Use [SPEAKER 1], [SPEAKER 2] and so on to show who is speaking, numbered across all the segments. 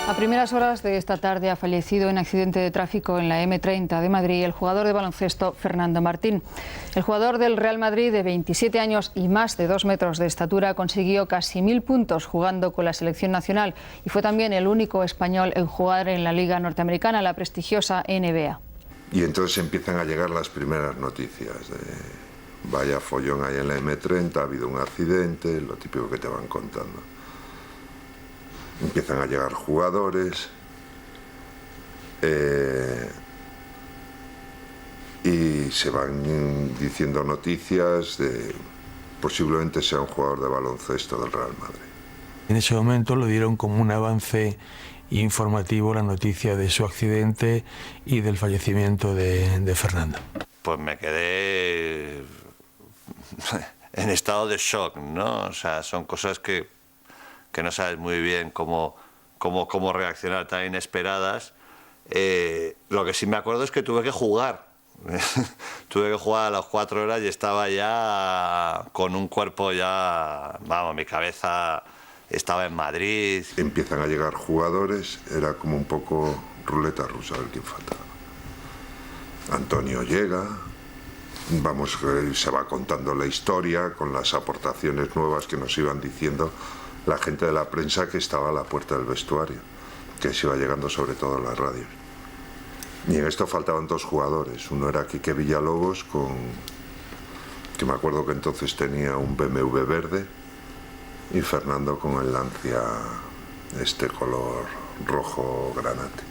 [SPEAKER 1] A primeras horas de esta tarde ha fallecido en accidente de tráfico en la M30 de Madrid el jugador de baloncesto Fernando Martín. El jugador del Real Madrid, de 27 años y más de 2 metros de estatura, consiguió casi 1000 puntos jugando con la selección nacional y fue también el único español en jugar en la Liga Norteamericana, la prestigiosa NBA.
[SPEAKER 2] Y entonces empiezan a llegar las primeras noticias de vaya follón ahí en la M30, ha habido un accidente, lo típico que te van contando. Empiezan a llegar jugadores y se van diciendo noticias de posiblemente sea un jugador de baloncesto del Real Madrid.
[SPEAKER 3] En ese momento lo dieron como un avance informativo la noticia de su accidente y del fallecimiento de Fernando.
[SPEAKER 4] Pues me quedé en estado de shock, ¿no? O sea, son cosas que no sabes muy bien cómo reaccionar, tan inesperadas. Lo que sí me acuerdo es que tuve que jugar. Tuve que jugar a las 4 horas y estaba ya con un cuerpo ya... Vamos, mi cabeza estaba en Madrid.
[SPEAKER 2] Empiezan a llegar jugadores, era como un poco ruleta rusa, a ver quién faltaba. Antonio llega, vamos, se va contando la historia con las aportaciones nuevas que nos iban diciendo la gente de la prensa que estaba a la puerta del vestuario, que se iba llegando sobre todo en las radios. Y en esto faltaban 2 jugadores. Uno era Quique Villalobos, que me acuerdo que entonces tenía un BMW verde, y Fernando con el Lancia, este color rojo granate.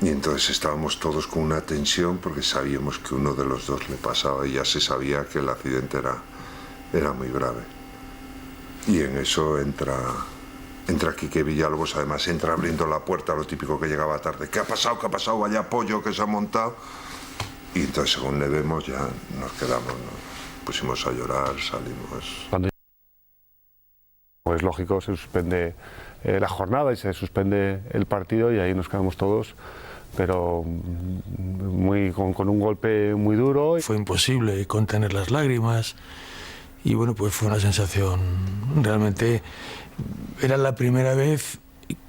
[SPEAKER 2] Y entonces estábamos todos con una tensión porque sabíamos que uno de los dos le pasaba y ya se sabía que el accidente era muy grave. Y en eso entra Quique Villalobos, además entra abriendo la puerta, lo típico que llegaba tarde. ¿Qué ha pasado? ¿Qué ha pasado? Vaya pollo que se ha montado. Y entonces según le vemos ya nos quedamos, nos pusimos a llorar, salimos.
[SPEAKER 5] Pues lógico, se suspende la jornada y se suspende el partido y ahí nos quedamos todos, pero con un golpe muy duro.
[SPEAKER 3] Fue imposible contener las lágrimas. Y bueno, pues fue una sensación, realmente era la primera vez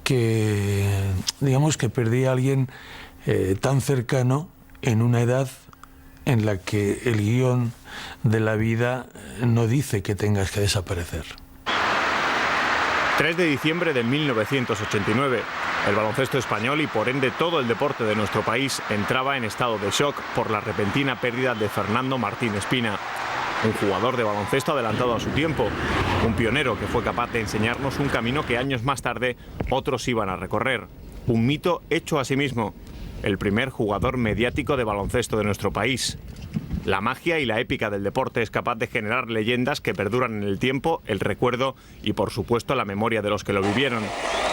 [SPEAKER 3] que, digamos, que perdí a alguien tan cercano en una edad en la que el guión de la vida no dice que tengas que desaparecer.
[SPEAKER 6] 3 de diciembre de 1989. El baloncesto español y por ende todo el deporte de nuestro país entraba en estado de shock por la repentina pérdida de Fernando Martín Espina. Un jugador de baloncesto adelantado a su tiempo, un pionero que fue capaz de enseñarnos un camino que años más tarde otros iban a recorrer. Un mito hecho a sí mismo, el primer jugador mediático de baloncesto de nuestro país. La magia y la épica del deporte es capaz de generar leyendas que perduran en el tiempo, el recuerdo y por supuesto la memoria de los que lo vivieron.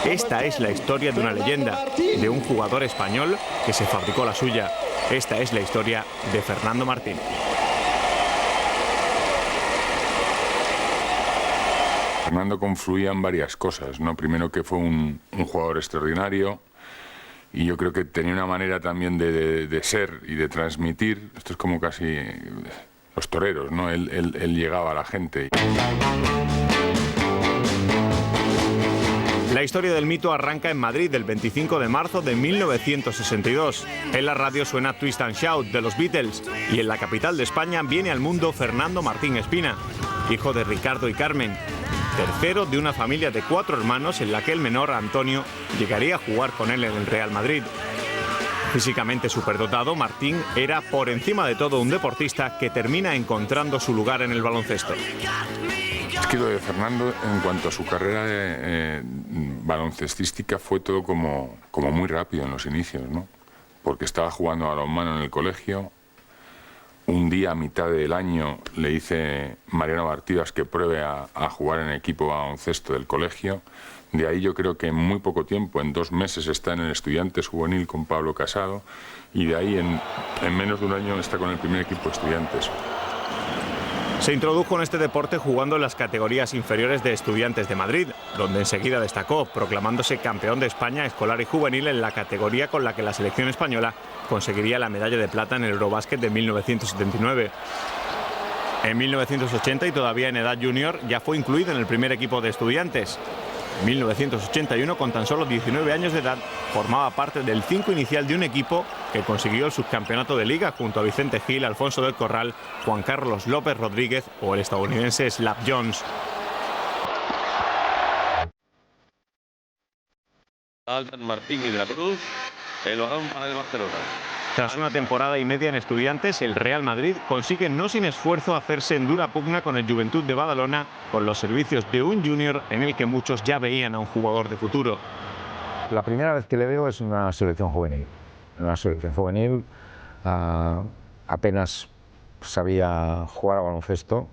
[SPEAKER 6] Esta es la historia de una leyenda, de un jugador español que se fabricó la suya. Esta es la historia de Fernando Martín.
[SPEAKER 7] Fernando confluía en varias cosas, ¿no? Primero que fue un jugador extraordinario y yo creo que tenía una manera también de ser y de transmitir. Esto es como casi los toreros, ¿no? Él llegaba a la gente.
[SPEAKER 6] La historia del mito arranca en Madrid el 25 de marzo de 1962. En la radio suena Twist and Shout de los Beatles y en la capital de España viene al mundo Fernando Martín Espina, hijo de Ricardo y Carmen, tercero de una familia de 4 hermanos en la que el menor, Antonio, llegaría a jugar con él en el Real Madrid. Físicamente superdotado, Martín era por encima de todo un deportista que termina encontrando su lugar en el baloncesto.
[SPEAKER 7] Es que lo de Fernando, en cuanto a su carrera baloncestística, fue todo como muy rápido en los inicios, ¿no? Porque estaba jugando a balonmano en el colegio. Un día, a mitad del año, le dice Mariano Bartidas que pruebe a jugar en el equipo baloncesto del colegio. De ahí yo creo que en muy poco tiempo, en 2 meses, está en el Estudiantes Juvenil con Pablo Casado. Y de ahí, en menos de un año, está con el primer equipo de Estudiantes.
[SPEAKER 6] Se introdujo en este deporte jugando en las categorías inferiores de Estudiantes de Madrid, donde enseguida destacó, proclamándose campeón de España escolar y juvenil en la categoría con la que la selección española conseguiría la medalla de plata en el Eurobásquet de 1979. En 1980 y todavía en edad junior ya fue incluido en el primer equipo de Estudiantes. En 1981, con tan solo 19 años de edad, formaba parte del 5 inicial de un equipo que consiguió el subcampeonato de Liga junto a Vicente Gil, Alfonso del Corral, Juan Carlos López Rodríguez o el estadounidense Slap Jones.
[SPEAKER 8] Martín y de la Cruz, el balón para el Barcelona.
[SPEAKER 6] Tras una temporada y media en Estudiantes, el Real Madrid consigue no sin esfuerzo hacerse en dura pugna con el Joventut de Badalona, con los servicios de un júnior en el que muchos ya veían a un jugador de futuro.
[SPEAKER 9] La primera vez que le veo es una selección juvenil. Una selección juvenil, apenas sabía jugar a baloncesto,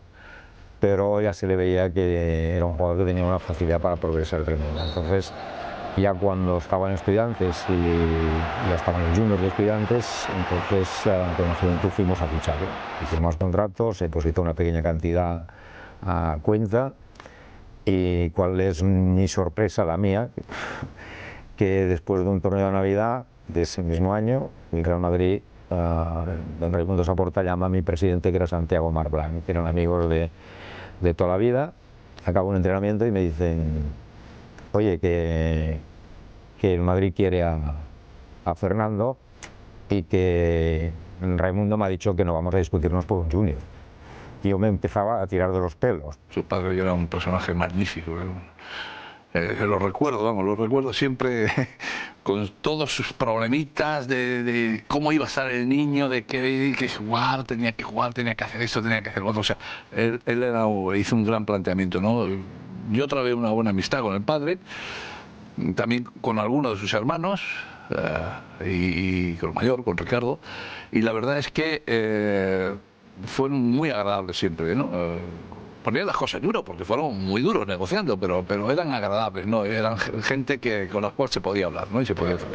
[SPEAKER 9] pero ya se le veía que era un jugador que tenía una facilidad para progresar tremenda. Entonces, ya cuando estaba en Estudiantes y ya estaban los juniors de Estudiantes, entonces con la Juventud fuimos a ficharlo. Hicimos contratos, se depositó una pequeña cantidad a cuenta, y cuál es mi sorpresa, la mía, que después de un torneo de Navidad de ese mismo año, el Real Madrid, don Raimundo Saporta llama a mi presidente, que era Santiago Marblán, que eran amigos de toda la vida. Acabo un entrenamiento y me dicen: oye, que el Madrid quiere a Fernando y que Raimundo me ha dicho que no vamos a discutirnos por un junior. Y yo me empezaba a tirar de los pelos.
[SPEAKER 10] Su padre era un personaje magnífico. Lo recuerdo siempre con todos sus problemitas de cómo iba a estar el niño, de que jugar, tenía que hacer esto, tenía que hacer lo otro. O sea, él hizo un gran planteamiento, ¿no? Yo trabé una buena amistad con el padre, también con algunos de sus hermanos, y con el mayor, con Ricardo, y la verdad es que fueron muy agradables siempre, ¿no? Ponían las cosas duras porque fueron muy duros negociando, pero eran agradables, ¿no? Eran gente con la cual se podía hablar, ¿no? Y se podía hacer.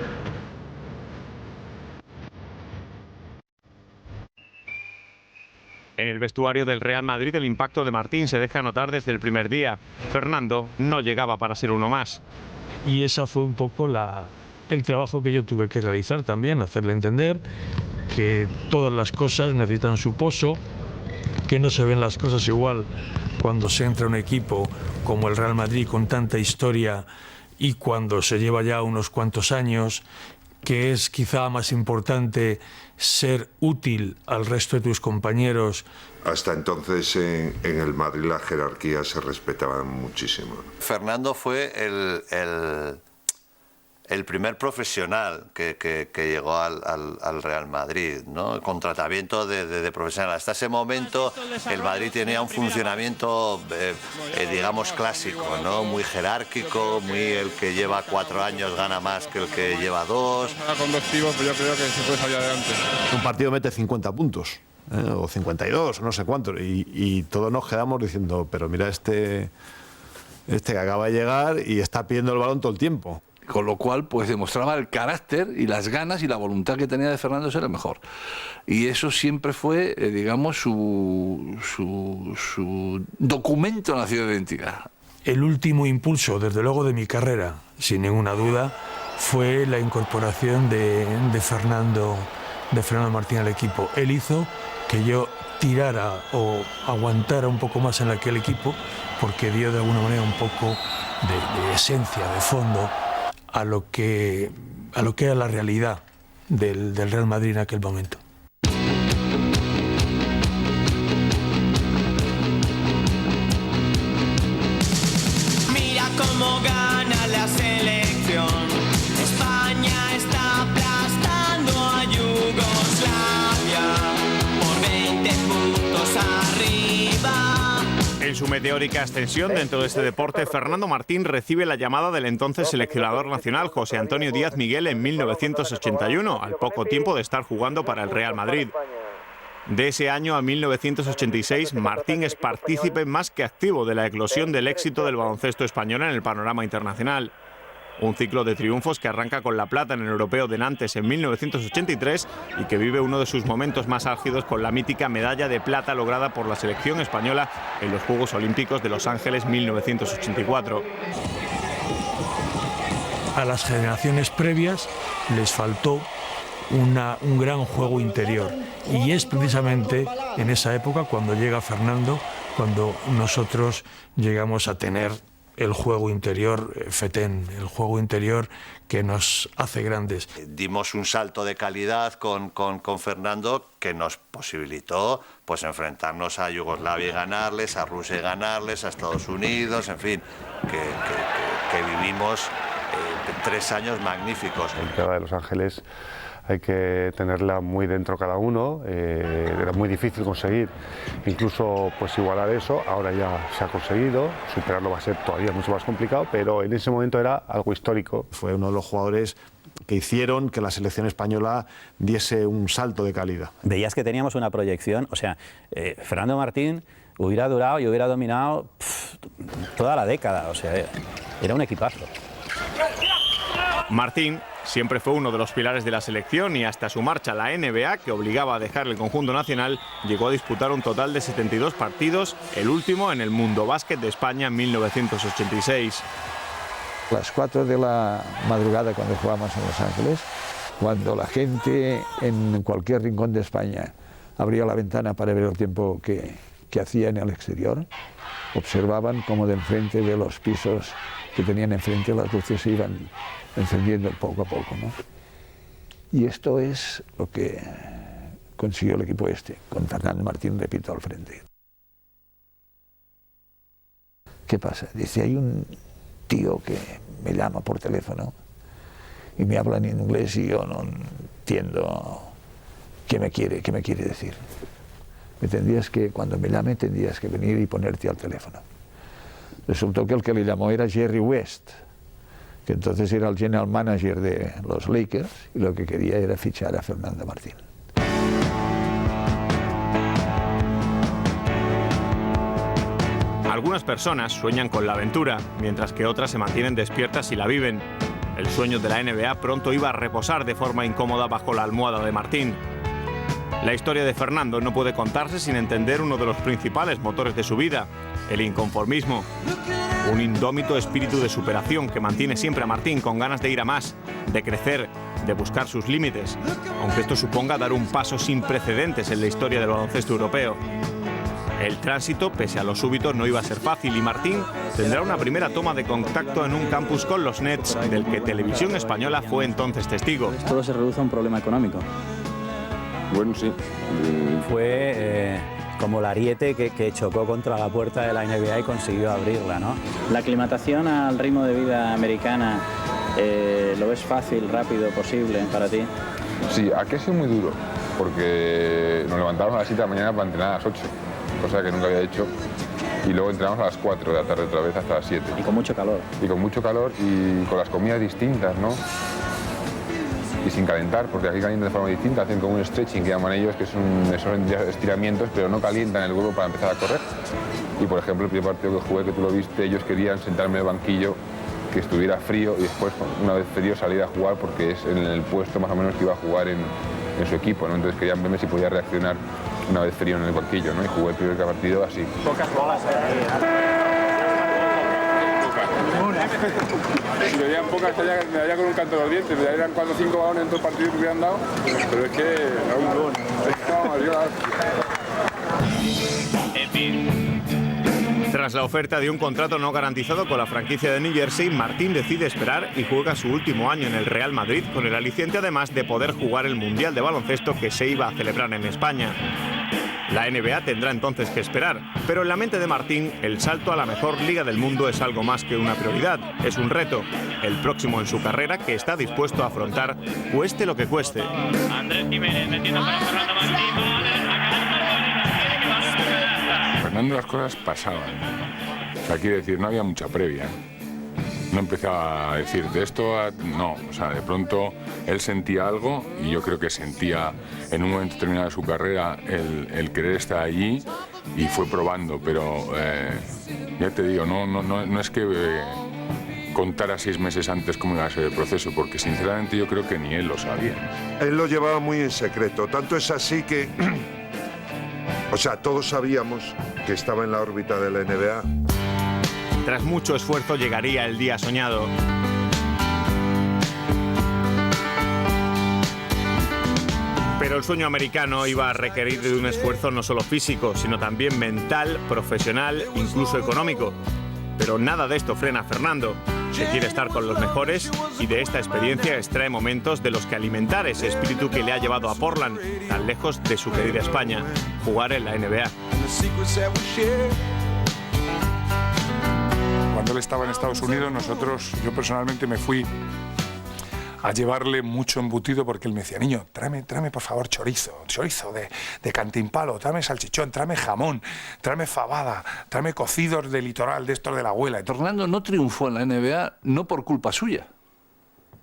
[SPEAKER 6] En el vestuario del Real Madrid, el impacto de Martín se deja notar desde el primer día. Fernando no llegaba para ser uno más.
[SPEAKER 3] Y esa fue un poco el trabajo que yo tuve que realizar también, hacerle entender que todas las cosas necesitan su pozo, que no se ven las cosas igual cuando se entra a un equipo como el Real Madrid con tanta historia y cuando se lleva ya unos cuantos años, que es quizá más importante ser útil al resto de tus compañeros.
[SPEAKER 2] Hasta entonces en el Madrid la jerarquía se respetaba muchísimo.
[SPEAKER 4] Fernando fue el primer profesional que llegó al Real Madrid, ¿no? Con tratamiento de profesional. Hasta ese momento el Madrid tenía un funcionamiento, digamos, clásico, ¿no? Muy jerárquico, muy el que lleva 4 años gana más que el que lleva 2.
[SPEAKER 11] Con 2 pibos, pues yo creo que se puede salir adelante.
[SPEAKER 12] Un partido mete 50 puntos, o 52, no sé cuánto, y todos nos quedamos diciendo, pero mira este que acaba de llegar y está pidiendo el balón todo el tiempo.
[SPEAKER 10] Con lo cual, pues demostraba el carácter y las ganas y la voluntad que tenía de Fernando de ser el mejor. Y eso siempre fue, digamos, su documento nacido de identidad.
[SPEAKER 3] El último impulso, desde luego, de mi carrera, sin ninguna duda, fue la incorporación de Fernando Martín al equipo. Él hizo que yo tirara o aguantara un poco más en aquel equipo, porque dio de alguna manera un poco de esencia, de fondo, a lo que era la realidad del Real Madrid en aquel momento.
[SPEAKER 13] Mira cómo gana la selección. España está aplastando a Yugoslavia por 20 puntos arriba.
[SPEAKER 6] En su meteórica ascensión dentro de este deporte, Fernando Martín recibe la llamada del entonces seleccionador nacional José Antonio Díaz Miguel en 1981, al poco tiempo de estar jugando para el Real Madrid. De ese año a 1986, Martín es partícipe más que activo de la eclosión del éxito del baloncesto español en el panorama internacional. Un ciclo de triunfos que arranca con la plata en el Europeo de Nantes en 1983 y que vive uno de sus momentos más álgidos con la mítica medalla de plata lograda por la selección española en los Juegos Olímpicos de Los Ángeles 1984.
[SPEAKER 3] A las generaciones previas les faltó un gran juego interior, y es precisamente en esa época cuando llega Fernando, cuando nosotros llegamos a tener el juego interior fetén, el juego interior que nos hace grandes.
[SPEAKER 4] Dimos un salto de calidad con Fernando que nos posibilitó pues enfrentarnos a Yugoslavia y ganarles, a Rusia y ganarles, a Estados Unidos, en fin, que vivimos 3 años magníficos.
[SPEAKER 5] La Olimpiada de Los Ángeles hay que tenerla muy dentro cada uno, era muy difícil conseguir incluso pues igualar eso, ahora ya se ha conseguido, superarlo va a ser todavía mucho más complicado, pero en ese momento era algo histórico.
[SPEAKER 12] Fue uno de los jugadores que hicieron que la selección española diese un salto de calidad.
[SPEAKER 14] Veías que teníamos una proyección, o sea, Fernando Martín hubiera durado y hubiera dominado toda la década, o sea, era un equipazo.
[SPEAKER 6] Martín siempre fue uno de los pilares de la selección y hasta su marcha a la NBA, que obligaba a dejar el conjunto nacional, llegó a disputar un total de 72 partidos, el último en el Mundo Básquet de España en 1986.
[SPEAKER 15] Las 4 de la madrugada cuando jugábamos en Los Ángeles, cuando la gente en cualquier rincón de España abría la ventana para ver el tiempo que hacía en el exterior, observaban cómo de enfrente de los pisos que tenían enfrente las luces se iban encendiendo poco a poco, ¿no? Y esto es lo que consiguió el equipo con Fernando Martín, repito, al frente. ¿Qué pasa? Dice, hay un tío que me llama por teléfono y me habla en inglés y yo no entiendo qué me quiere decir. Cuando me llame tendrías que venir y ponerte al teléfono. Resultó que el que le llamó era Jerry West, que entonces era el general manager de los Lakers y lo que quería era fichar a Fernando Martín.
[SPEAKER 6] Algunas personas sueñan con la aventura, mientras que otras se mantienen despiertas y la viven. El sueño de la NBA pronto iba a reposar de forma incómoda bajo la almohada de Martín. La historia de Fernando no puede contarse sin entender uno de los principales motores de su vida, el inconformismo. Un indómito espíritu de superación que mantiene siempre a Martín con ganas de ir a más, de crecer, de buscar sus límites, aunque esto suponga dar un paso sin precedentes en la historia del baloncesto europeo. El tránsito, pese a lo súbito, no iba a ser fácil y Martín tendrá una primera toma de contacto en un campus con los Nets, del que Televisión Española fue entonces testigo.
[SPEAKER 16] Todo se reduce a un problema económico.
[SPEAKER 7] Bueno, sí.
[SPEAKER 14] Fue como el ariete que chocó contra la puerta de la NBA y consiguió abrirla, ¿no?
[SPEAKER 16] La aclimatación al ritmo de vida americana, ¿lo ves fácil, rápido, posible para ti?
[SPEAKER 7] Sí, aquí ha sido muy duro, porque nos levantamos a las 7 de la mañana para entrenar a las 8, cosa que nunca había hecho. Y luego entrenamos a las 4 de la tarde otra vez hasta las 7.
[SPEAKER 16] Y con mucho calor.
[SPEAKER 7] Y con mucho calor y con las comidas distintas, ¿no? Y sin calentar, porque aquí calientan de forma distinta, hacen como un stretching que llaman ellos, que son estiramientos, pero no calientan el huevo para empezar a correr. Y por ejemplo, el primer partido que jugué, que tú lo viste, ellos querían sentarme en el banquillo, que estuviera frío y después, una vez frío, salir a jugar porque es en el puesto más o menos que iba a jugar en su equipo, ¿no? Entonces querían verme si podía reaccionar una vez frío en el banquillo, ¿no? Y jugué el primer partido así.
[SPEAKER 16] Pocas bolas,
[SPEAKER 11] Si me dieran pocas, me daría con un canto de los dientes, me darían 4 o 5 balones en todo el partido que hubieran dado, pero es que
[SPEAKER 6] Tras la oferta de un contrato no garantizado con la franquicia de New Jersey, Martín decide esperar y juega su último año en el Real Madrid, con el aliciente además de poder jugar el Mundial de Baloncesto que se iba a celebrar en España. La NBA tendrá entonces que esperar, pero en la mente de Martín, el salto a la mejor liga del mundo es algo más que una prioridad, es un reto, el próximo en su carrera que está dispuesto a afrontar, cueste lo que cueste.
[SPEAKER 8] Andrés Jiménez metiendo para Fernando Martín.
[SPEAKER 7] Fernando las cosas pasaban. O sea, quiero decir, no había mucha previa. No empezaba a decir de esto a... No, o sea, de pronto él sentía algo y yo creo que sentía en un momento determinado de su carrera el querer estar allí y fue probando, pero ya te digo, no es que contara 6 meses antes cómo iba a ser el proceso, porque sinceramente yo creo que ni él lo sabía.
[SPEAKER 2] Él lo llevaba muy en secreto, tanto es así que... O sea, todos sabíamos que estaba en la órbita de la NBA.
[SPEAKER 6] Tras mucho esfuerzo llegaría el día soñado. Pero el sueño americano iba a requerir de un esfuerzo no solo físico, sino también mental, profesional, incluso económico. Pero nada de esto frena a Fernando. Se quiere estar con los mejores y de esta experiencia extrae momentos de los que alimentar ese espíritu que le ha llevado a Portland, tan lejos de su querida España, jugar en la NBA.
[SPEAKER 7] Cuando él estaba en Estados Unidos, yo personalmente me fui a llevarle mucho embutido porque él me decía, niño, tráeme por favor chorizo de cantimpalo, tráeme salchichón, tráeme jamón, tráeme fabada, tráeme cocidos de litoral, de estos de la abuela.
[SPEAKER 10] Fernando no triunfó en la NBA no por culpa suya,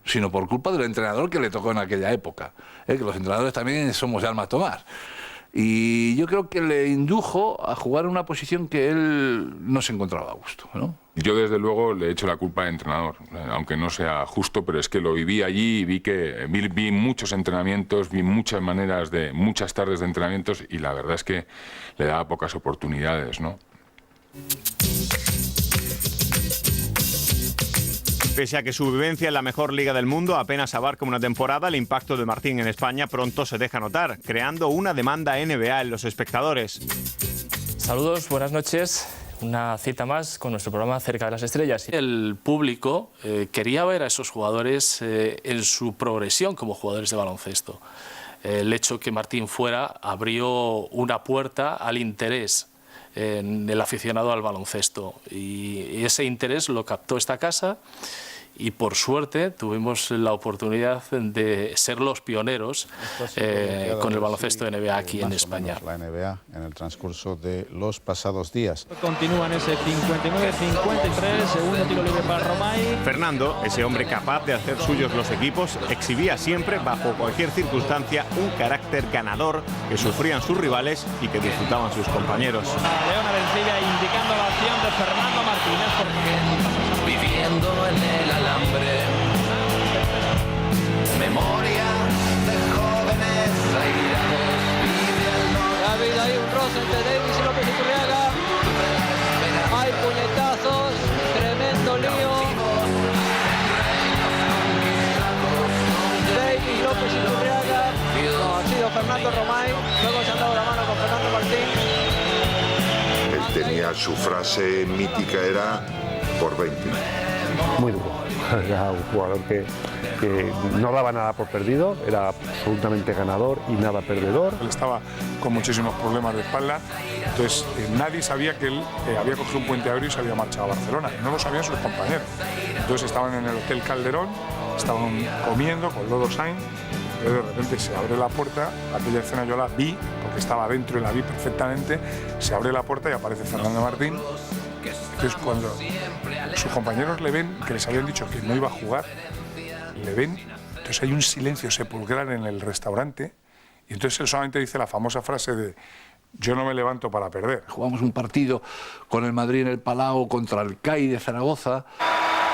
[SPEAKER 10] sino por culpa del entrenador que le tocó en aquella época. Que los entrenadores también somos de alma a tomar. Y yo creo que le indujo a jugar en una posición que él no se encontraba a gusto, ¿no?
[SPEAKER 7] Yo desde luego le echo la culpa al entrenador, aunque no sea justo, pero es que lo viví allí y vi muchos entrenamientos, vi muchas tardes de entrenamientos y la verdad es que le daba pocas oportunidades, ¿no?
[SPEAKER 6] Pese a que su vivencia en la mejor liga del mundo apenas abarca una temporada, el impacto de Martín en España pronto se deja notar, creando una demanda NBA en los espectadores.
[SPEAKER 17] Saludos, buenas noches. Una cita más con nuestro programa Cerca de las Estrellas. El público quería ver a esos jugadores en su progresión como jugadores de baloncesto. El hecho que Martín fuera abrió una puerta al interés en el aficionado al baloncesto y ese interés lo captó esta casa y por suerte tuvimos la oportunidad de ser los pioneros con el baloncesto de NBA aquí en España.
[SPEAKER 18] La NBA en el transcurso de los pasados días.
[SPEAKER 19] Continúan ese 59-53, segundo tiro libre para Romay.
[SPEAKER 6] Fernando, ese hombre capaz de hacer suyos los equipos, exhibía siempre, bajo cualquier circunstancia, un carácter ganador que sufrían sus rivales y que disfrutaban sus compañeros.
[SPEAKER 19] Leona Vencilla indicando la acción de Fernando Martínez porque
[SPEAKER 13] viviendo en el alambre, memoria de jóvenes airados.
[SPEAKER 19] David, hay un roce entre Davis y López Iturriaga. Hay puñetazos, tremendo lío. Davis, López Iturriaga. No, ha sido Fernando Romay. Luego se han dado la mano con Fernando Martín.
[SPEAKER 2] Él tenía su frase mítica, era por 20.
[SPEAKER 5] Muy duro. Era un jugador que no daba nada por perdido, era absolutamente ganador y nada perdedor.
[SPEAKER 7] Él estaba con muchísimos problemas de espalda, entonces nadie sabía que él había cogido un puente aéreo y se había marchado a Barcelona, no lo sabían sus compañeros. Entonces estaban en el Hotel Calderón, estaban comiendo con Lodo Sainz, y de repente se abre la puerta, aquella escena yo la vi, porque estaba dentro y la vi perfectamente, se abre la puerta y aparece Fernando Martín. Entonces cuando sus compañeros le ven, que les habían dicho que no iba a jugar, le ven, entonces hay un silencio sepulcral en el restaurante y entonces él solamente dice la famosa frase de yo no me levanto para perder.
[SPEAKER 10] Jugamos un partido con el Madrid en el Palau contra el CAI de Zaragoza.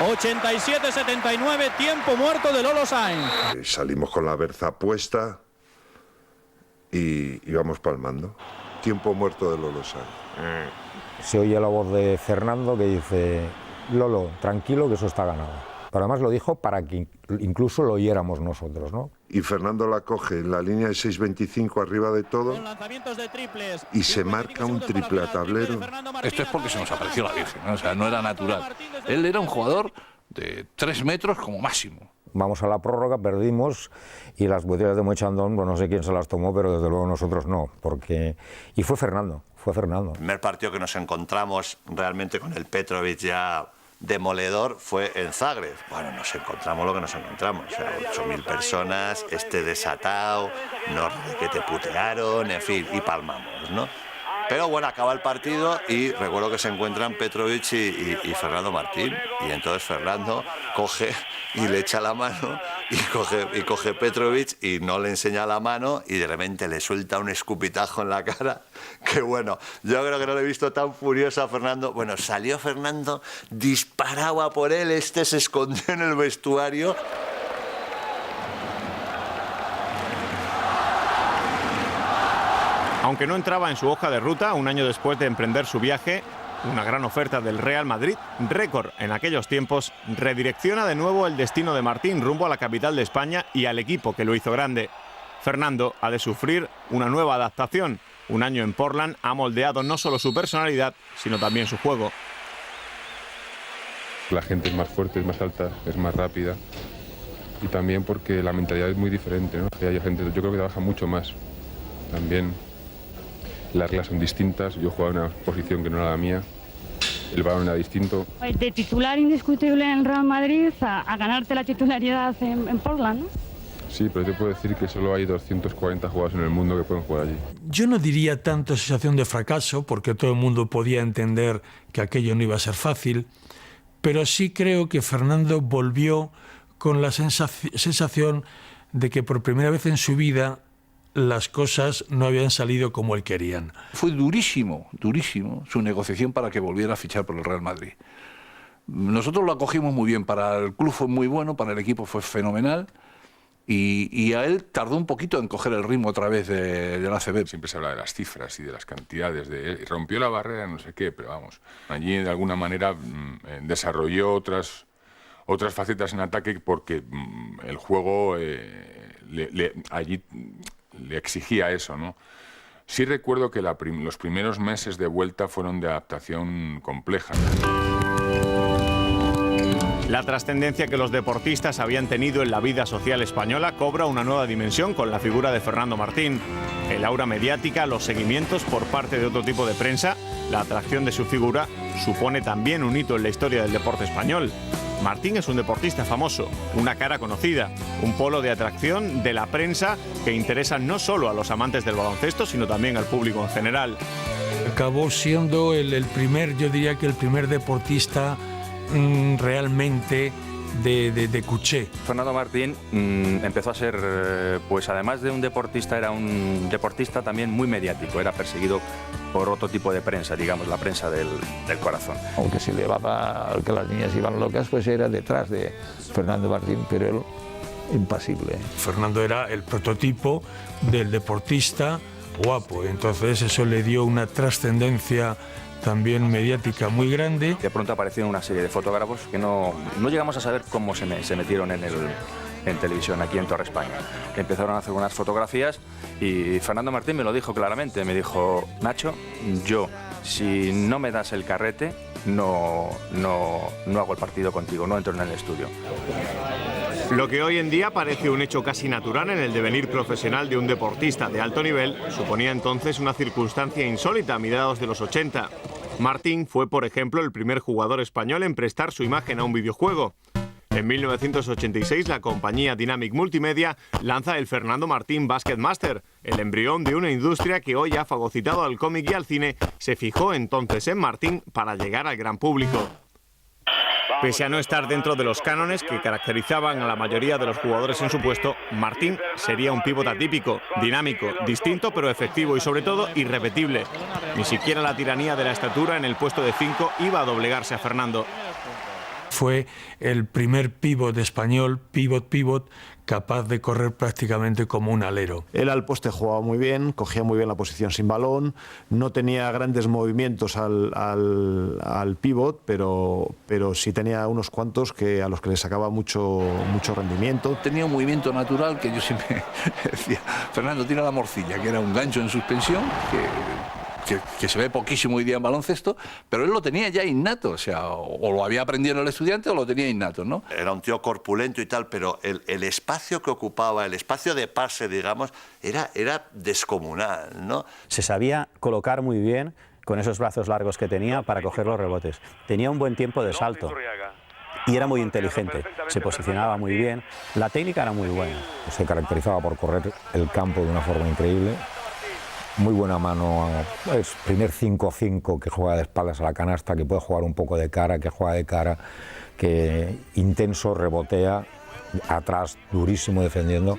[SPEAKER 19] 87-79, tiempo muerto de Lolo Sainz.
[SPEAKER 2] Salimos con la berza puesta y íbamos palmando. Tiempo muerto de Lolo Sainz.
[SPEAKER 9] Se oye la voz de Fernando que dice, Lolo, tranquilo que eso está ganado. Pero además lo dijo para que incluso lo oyéramos nosotros, ¿no?
[SPEAKER 2] Y Fernando la coge en la línea de 6.25 arriba de todo y se marca un triple a tablero.
[SPEAKER 10] Esto es porque se nos apareció la Virgen, ¿no? O sea, no era natural. Él era un jugador de 3 metros como máximo.
[SPEAKER 9] Vamos a la prórroga, perdimos y las botellas de Moet Chandon, pues no sé quién se las tomó, pero desde luego nosotros no, porque... Y fue Fernando. El
[SPEAKER 4] primer partido que nos encontramos realmente con el Petrovic ya demoledor fue en Zagreb. Bueno, nos encontramos lo que nos encontramos, o sea, 8.000 personas, desatado, nos que te putearon, en fin, y palmamos, ¿no? Pero bueno, acaba el partido y recuerdo que se encuentran Petrovic y Fernando Martín. Y entonces Fernando coge y le echa la mano y coge Petrovic y no le enseña la mano y de repente le suelta un escupitajo en la cara. Que bueno, yo creo que no le he visto tan furioso a Fernando. Bueno, salió Fernando, disparaba por él, se escondió en el vestuario.
[SPEAKER 6] Aunque no entraba en su hoja de ruta, un año después de emprender su viaje, una gran oferta del Real Madrid, récord en aquellos tiempos, redirecciona de nuevo el destino de Martín rumbo a la capital de España y al equipo que lo hizo grande. Fernando ha de sufrir una nueva adaptación. Un año en Portland ha moldeado no solo su personalidad, sino también su juego.
[SPEAKER 20] La gente es más fuerte, es más alta, es más rápida. Y también porque la mentalidad es muy diferente, ¿no? Que hay gente, yo creo que trabaja mucho más. También las reglas son distintas. Yo jugaba en una posición que no era la mía. El balón era distinto.
[SPEAKER 21] De titular indiscutible en el Real Madrid a ganarte la titularidad en Portland, ¿no?
[SPEAKER 20] Sí, pero te puedo decir que solo hay 240 jugadores en el mundo que pueden jugar allí.
[SPEAKER 3] Yo no diría tanto sensación de fracaso, porque todo el mundo podía entender que aquello no iba a ser fácil, pero sí creo que Fernando volvió con la sensación de que por primera vez en su vida las cosas no habían salido como él querían.
[SPEAKER 10] Fue durísimo su negociación para que volviera a fichar por el Real Madrid. Nosotros lo acogimos muy bien, para el club fue muy bueno, para el equipo fue fenomenal. Y a él tardó un poquito en coger el ritmo otra vez del ACB.
[SPEAKER 7] Siempre se habla de las cifras y de las cantidades. Rompió la barrera, no sé qué, pero vamos. Allí de alguna manera desarrolló otras facetas en ataque porque el juego allí le exigía eso, ¿no? Sí recuerdo que los primeros meses de vuelta fueron de adaptación compleja.
[SPEAKER 6] La trascendencia que los deportistas habían tenido en la vida social española cobra una nueva dimensión con la figura de Fernando Martín. El aura mediática, los seguimientos por parte de otro tipo de prensa, la atracción de su figura supone también un hito en la historia del deporte español. Martín es un deportista famoso, una cara conocida, un polo de atracción de la prensa que interesa no solo a los amantes del baloncesto, sino también al público en general.
[SPEAKER 3] Acabó siendo el primer deportista realmente de cuché.
[SPEAKER 22] Fernando Martín empezó a ser, pues además de un deportista, era un deportista también muy mediático, era perseguido por otro tipo de prensa, digamos, la prensa del corazón.
[SPEAKER 15] Aunque se llevaba, que las niñas iban locas, pues era detrás de Fernando Martín, pero él impasible.
[SPEAKER 3] Fernando era el prototipo del deportista guapo, entonces eso le dio una trascendencia también mediática muy grande.
[SPEAKER 22] De pronto aparecieron una serie de fotógrafos que no llegamos a saber cómo se metieron en televisión aquí en Torre España. Empezaron a hacer unas fotografías y Fernando Martín me lo dijo claramente, me dijo: Nacho, yo si no me das el carrete no hago el partido contigo, no entro en el estudio.
[SPEAKER 6] Lo que hoy en día parece un hecho casi natural en el devenir profesional de un deportista de alto nivel, suponía entonces una circunstancia insólita a mediados de los 80. Martín fue, por ejemplo, el primer jugador español en prestar su imagen a un videojuego. En 1986, la compañía Dynamic Multimedia lanza el Fernando Martín Basketmaster, el embrión de una industria que hoy ha fagocitado al cómic y al cine. Se fijó entonces en Martín para llegar al gran público. Pese a no estar dentro de los cánones que caracterizaban a la mayoría de los jugadores en su puesto, Martín sería un pívot atípico, dinámico, distinto pero efectivo y sobre todo irrepetible. Ni siquiera la tiranía de la estatura en el puesto de 5 iba a doblegarse a Fernando.
[SPEAKER 3] Fue el primer pívot español, pívot, capaz de correr prácticamente como un alero.
[SPEAKER 12] Él al poste jugaba muy bien, cogía muy bien la posición sin balón, no tenía grandes movimientos al pívot, pero sí tenía unos cuantos a los que le sacaba mucho rendimiento.
[SPEAKER 10] Tenía un movimiento natural que yo siempre decía: Fernando, tira la morcilla, que era un gancho en suspensión, que se ve poquísimo hoy día en baloncesto, pero él lo tenía ya innato, o sea, o lo había aprendido en el estudiante o lo tenía innato, ¿no?
[SPEAKER 4] Era un tío corpulento y tal, pero el espacio que ocupaba, el espacio de pase, digamos, era descomunal, ¿no?
[SPEAKER 14] Se sabía colocar muy bien con esos brazos largos que tenía para coger los rebotes. Tenía un buen tiempo de salto y era muy inteligente, se posicionaba muy bien, la técnica era muy buena.
[SPEAKER 9] Se caracterizaba por correr el campo de una forma increíble. Muy buena mano, es primer 5-5 que juega de espaldas a la canasta, que puede jugar un poco de cara, que juega de cara, que intenso, rebotea, atrás, durísimo defendiendo,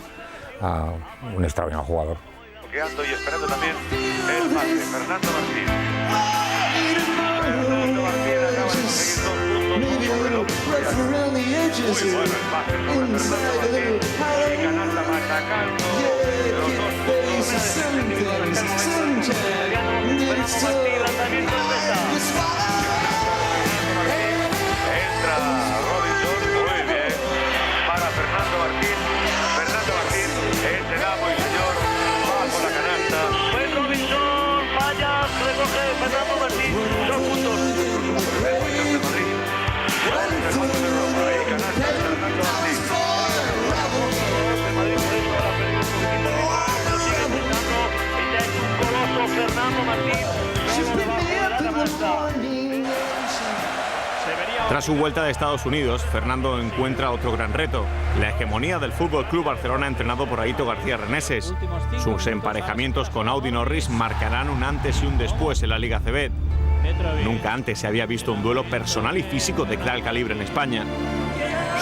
[SPEAKER 9] a un extraordinario jugador.
[SPEAKER 23] Bloqueando y esperando también el pase, Fernando Martín. Fernando Martín acaba de conseguir 2 puntos. Muy bueno el pase por Fernando Martín. Y canasta machacando los 2 puntos. Entra Robinson, muy bien, para Fernando Martín. Fernando Martín es el amo y señor, va con la canasta. Fue Robinson, falla, recoge Fernando Martín, 2 puntos.
[SPEAKER 6] Tras su vuelta de Estados Unidos, Fernando encuentra otro gran reto: la hegemonía del Fútbol Club Barcelona, entrenado por Aito García Reneses. Sus emparejamientos con Audi Norris marcarán un antes y un después en la Liga ACB. Nunca antes se había visto un duelo personal y físico de tal calibre en España.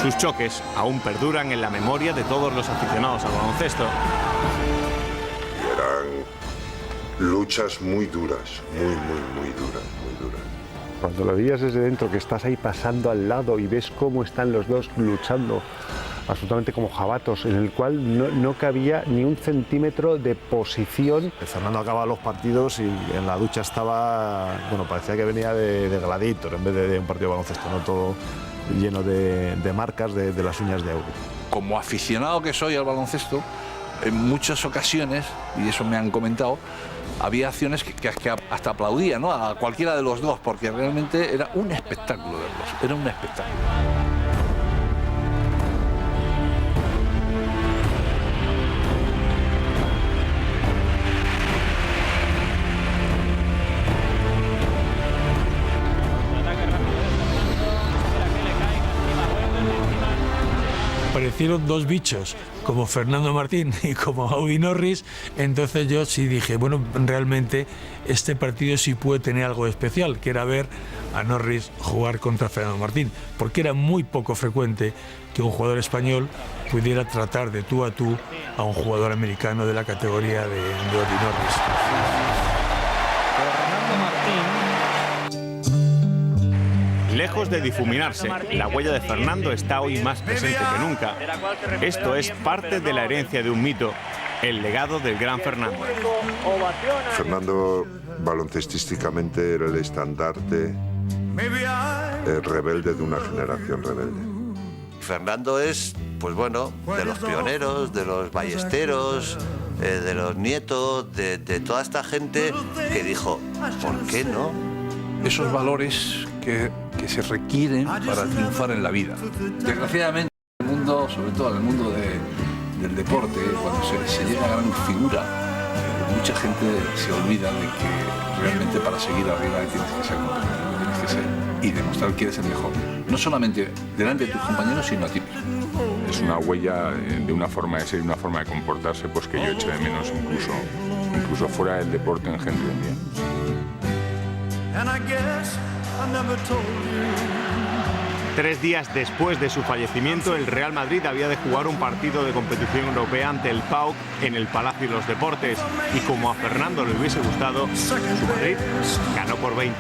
[SPEAKER 6] Sus choques aún perduran en la memoria de todos los aficionados al baloncesto.
[SPEAKER 2] Eran luchas muy duras, muy duras.
[SPEAKER 5] Cuando lo veías desde dentro, que estás ahí pasando al lado y ves cómo están los dos luchando absolutamente como jabatos, en el cual no cabía ni un centímetro de posición.
[SPEAKER 12] Fernando acababa los partidos y en la ducha estaba, bueno, parecía que venía de Gladiator en vez de un partido de baloncesto, no todo lleno de marcas de las uñas de Audi.
[SPEAKER 10] Como aficionado que soy al baloncesto, en muchas ocasiones, y eso me han comentado, había acciones que hasta aplaudía, ¿no?, a cualquiera de los dos, porque realmente era un espectáculo verlos, era un espectáculo.
[SPEAKER 3] Aparecieron dos bichos, como Fernando Martín y como Audi Norris. Entonces yo sí dije, bueno, realmente este partido sí puede tener algo especial, que era ver a Norris jugar contra Fernando Martín, porque era muy poco frecuente que un jugador español pudiera tratar de tú a tú a un jugador americano de la categoría de Audi Norris.
[SPEAKER 6] Lejos de difuminarse, la huella de Fernando está hoy más presente que nunca. Esto es parte de la herencia de un mito, el legado del gran Fernando.
[SPEAKER 2] Fernando baloncestísticamente era el estandarte rebelde de una generación rebelde.
[SPEAKER 4] Fernando es, pues bueno, de los pioneros, de los ballesteros, de los nietos, de toda esta gente que dijo, ¿por qué no?
[SPEAKER 10] Esos valores que se requieren para triunfar en la vida. Desgraciadamente, en el mundo, sobre todo en el mundo del deporte, cuando se llega a gran figura, mucha gente se olvida de que realmente para seguir arriba tienes que ser competitivo, tienes que ser y demostrar que eres el mejor. No solamente delante de tus compañeros, sino a ti mismo.
[SPEAKER 7] Es una huella de una forma de ser y una forma de comportarse, pues que yo echo de menos incluso fuera del deporte en gente hoy en día.
[SPEAKER 6] 3 días después de su fallecimiento, el Real Madrid había de jugar un partido de competición europea ante el PAOK en el Palacio de los Deportes. Y como a Fernando le hubiese gustado, su Madrid ganó por 20.